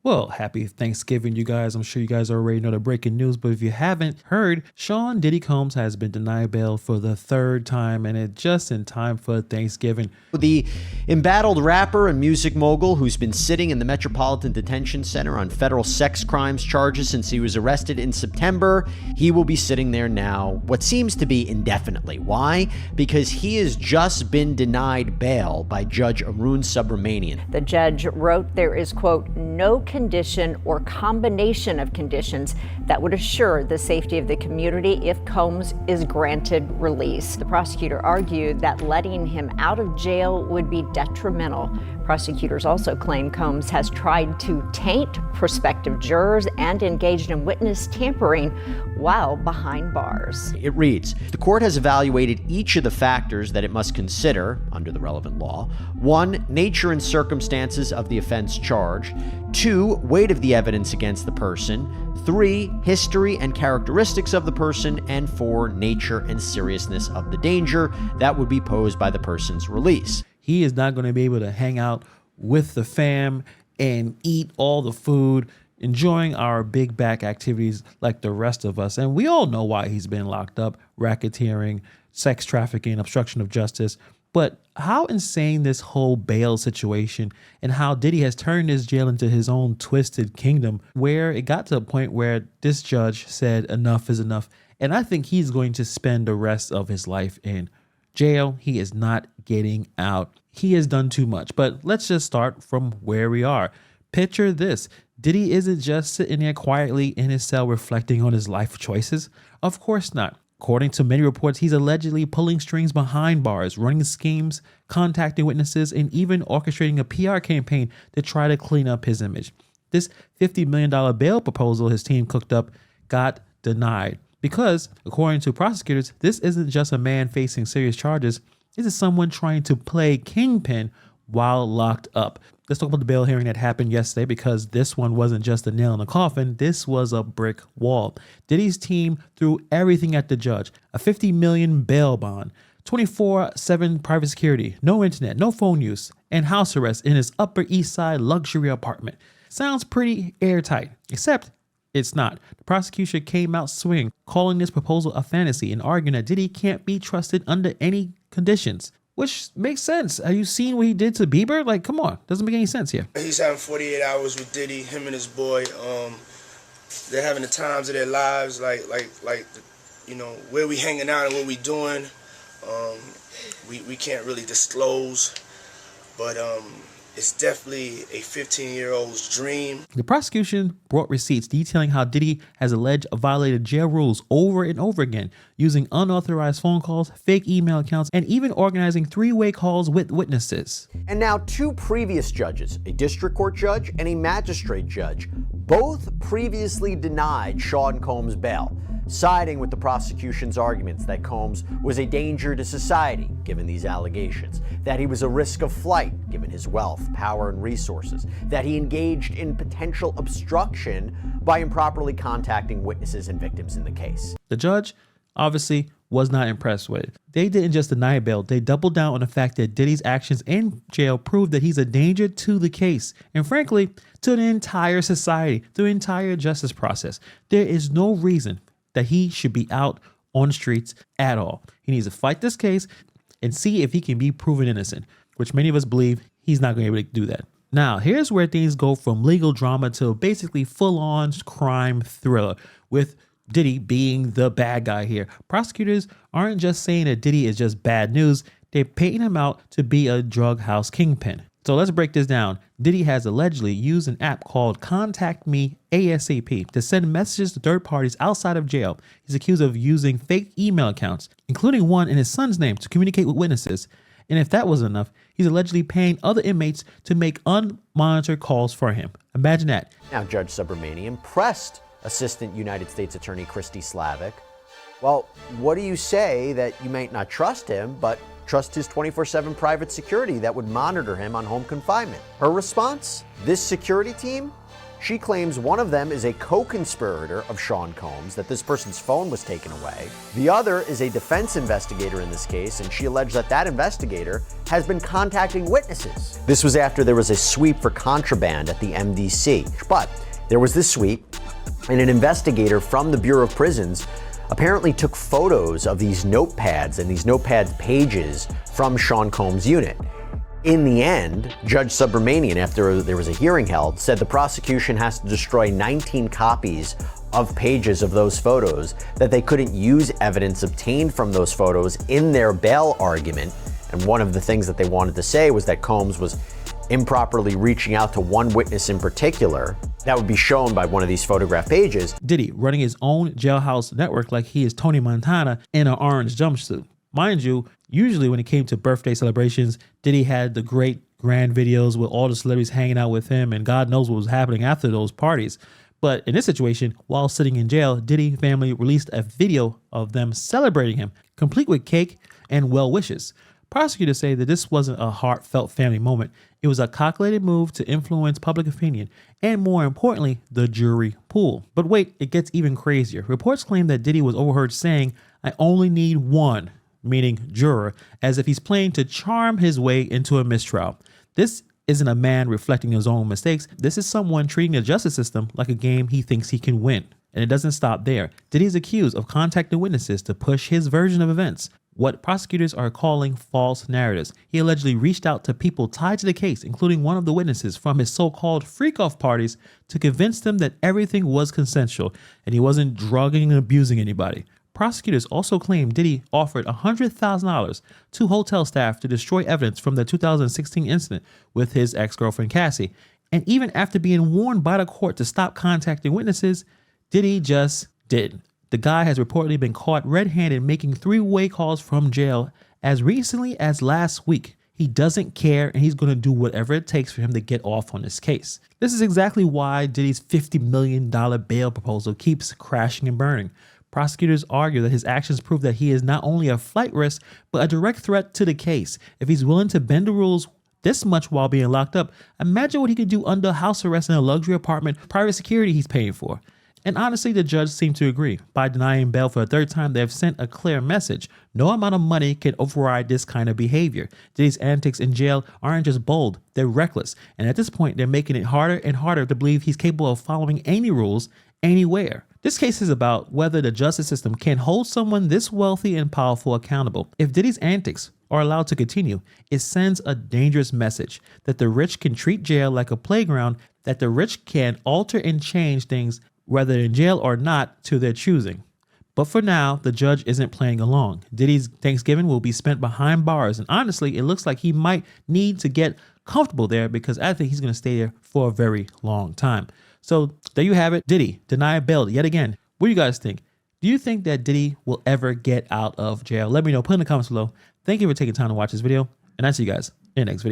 Well, happy Thanksgiving, you guys. I'm sure you guys already know the breaking news, but if you haven't heard, Sean Diddy Combs has been denied bail for the third time, and it just in time for Thanksgiving. The embattled rapper and music mogul who's been sitting in the Metropolitan Detention Center on federal sex crimes charges since he was arrested in September, he will be sitting there now, what seems to be indefinitely. Why? Because he has just been denied bail by Judge Arun Subramanian. The judge wrote there is, quote, no condition or combination of conditions that would assure the safety of the community if Combs is granted release. The prosecutor argued that letting him out of jail would be detrimental. Prosecutors also claim Combs has tried to taint prospective jurors and engaged in witness tampering while behind bars. It reads, the court has evaluated each of the factors that it must consider under the relevant law. 1, nature and circumstances of the offense charged. 2, weight of the evidence against the person. 3, history and characteristics of the person. And 4, nature and seriousness of the danger that would be posed by the person's release. He is not going to be able to hang out with the fam and eat all the food, enjoying our big back activities like the rest of us. And we all know why he's been locked up: racketeering, sex trafficking, obstruction of justice. But how insane this whole bail situation, and how Diddy has turned his jail into his own twisted kingdom, where it got to a point where this judge said enough is enough. And I think he's going to spend the rest of his life in jail. He is not getting out. He has done too much. But let's just start from where we are. Picture this. Diddy isn't just sitting there quietly in his cell reflecting on his life choices. Of course not. According to many reports, he's allegedly pulling strings behind bars, running schemes, contacting witnesses, and even orchestrating a PR campaign to try to clean up his image. This $50 million bail proposal his team cooked up got denied because, according to prosecutors, this isn't just a man facing serious charges. This is someone trying to play kingpin while locked up. Let's talk about the bail hearing that happened yesterday, because this one wasn't just a nail in the coffin. This was a brick wall. Diddy's team threw everything at the judge: a $50 million bail bond, 24/7 private security, no internet, no phone use, and house arrest in his Upper East Side luxury apartment. Sounds pretty airtight, except it's not. The prosecution came out swinging, calling this proposal a fantasy and arguing that Diddy can't be trusted under any conditions. Which makes sense. Have you seen what he did to Bieber? Like, come on. Doesn't make any sense here. He's having 48 hours with Diddy, him and his boy. They're having the times of their lives, like you know, where we hanging out and what we doing. We can't really disclose, but it's definitely a 15-year-old's dream. The prosecution brought receipts detailing how Diddy has alleged violated jail rules over and over again, using unauthorized phone calls, fake email accounts, and even organizing three-way calls with witnesses. And now 2 previous judges, a district court judge and a magistrate judge, both previously denied Sean Combs bail, siding with the prosecution's arguments that Combs was a danger to society, given these allegations, that he was a risk of flight, given his wealth, power, and resources, that he engaged in potential obstruction by improperly contacting witnesses and victims in the case. The judge obviously was not impressed with it. They didn't just deny bail, they doubled down on the fact that Diddy's actions in jail proved that he's a danger to the case, and frankly, to the entire society, the entire justice process. There is no reason that he should be out on the streets at all. He needs to fight this case and see if he can be proven innocent, which many of us believe he's not going to be able to do that. Now, here's where things go from legal drama to basically full-on crime thriller, with Diddy being the bad guy here. Prosecutors aren't just saying that Diddy is just bad news, they're painting him out to be a drug house kingpin. So let's break this down. Diddy has allegedly used an app called Contact Me ASAP to send messages to third parties outside of jail. He's accused of using fake email accounts, including one in his son's name, to communicate with witnesses. And if that wasn't enough, he's allegedly paying other inmates to make unmonitored calls for him. Imagine that. Now, Judge Subramanian pressed Assistant United States Attorney Christy Slavic, well, what do you say that you might not trust him, but trust his 24/7 private security that would monitor him on home confinement? Her response? This security team She claims one of them is a co-conspirator of Sean Combs, that this person's phone was taken away. The other is a defense investigator in this case, and she alleged that that investigator has been contacting witnesses. This was after there was a sweep for contraband at the MDC. But there was this sweep, and an investigator from the Bureau of Prisons apparently took photos of these notepads and these notepad pages from Sean Combs' unit. In the end, Judge Subramanian, after there was a hearing held, said the prosecution has to destroy 19 copies of pages of those photos, that they couldn't use evidence obtained from those photos in their bail argument. And one of the things that they wanted to say was that Combs was improperly reaching out to one witness in particular. That would be shown by one of these photograph pages. Diddy running his own jailhouse network like he is Tony Montana in an orange jumpsuit. Mind you, usually when it came to birthday celebrations, Diddy had the great grand videos with all the celebrities hanging out with him, and God knows what was happening after those parties. But in this situation, while sitting in jail, Diddy family released a video of them celebrating him, complete with cake and well wishes. Prosecutors say that this wasn't a heartfelt family moment. It was a calculated move to influence public opinion and, more importantly, the jury pool. But wait, it gets even crazier. Reports claim that Diddy was overheard saying, "I only need one," meaning juror, as if he's playing to charm his way into a mistrial. This isn't a man reflecting his own mistakes. This is someone treating the justice system like a game he thinks he can win. And it doesn't stop there. Diddy's accused of contacting witnesses to push his version of events, what prosecutors are calling false narratives. He allegedly reached out to people tied to the case, including one of the witnesses from his so-called freak-off parties, to convince them that everything was consensual and he wasn't drugging and abusing anybody. Prosecutors also claim Diddy offered $100,000 to hotel staff to destroy evidence from the 2016 incident with his ex-girlfriend Cassie. And even after being warned by the court to stop contacting witnesses, Diddy just didn't. The guy has reportedly been caught red-handed making three-way calls from jail as recently as last week. He doesn't care, and he's going to do whatever it takes for him to get off on this case. This is exactly why Diddy's $50 million bail proposal keeps crashing and burning. Prosecutors argue that his actions prove that he is not only a flight risk, but a direct threat to the case. If he's willing to bend the rules this much while being locked up, imagine what he could do under house arrest in a luxury apartment, private security he's paying for. And honestly, the judge seemed to agree. By denying bail for a third time, they have sent a clear message. No amount of money can override this kind of behavior. Diddy's antics in jail aren't just bold, they're reckless. And at this point, they're making it harder and harder to believe he's capable of following any rules anywhere. This case is about whether the justice system can hold someone this wealthy and powerful accountable. If Diddy's antics are allowed to continue, it sends a dangerous message that the rich can treat jail like a playground, that the rich can alter and change things whether in jail or not to their choosing. But for now, the judge isn't playing along. Diddy's Thanksgiving will be spent behind bars, and honestly, it looks like he might need to get comfortable there, because I think he's going to stay there for a very long time. So there you have it. Diddy denied bail yet again. What do you guys think? Do you think that Diddy will ever get out of jail? Let me know. Put in the comments below. Thank you for taking time to watch this video, and I'll see you guys in the next video.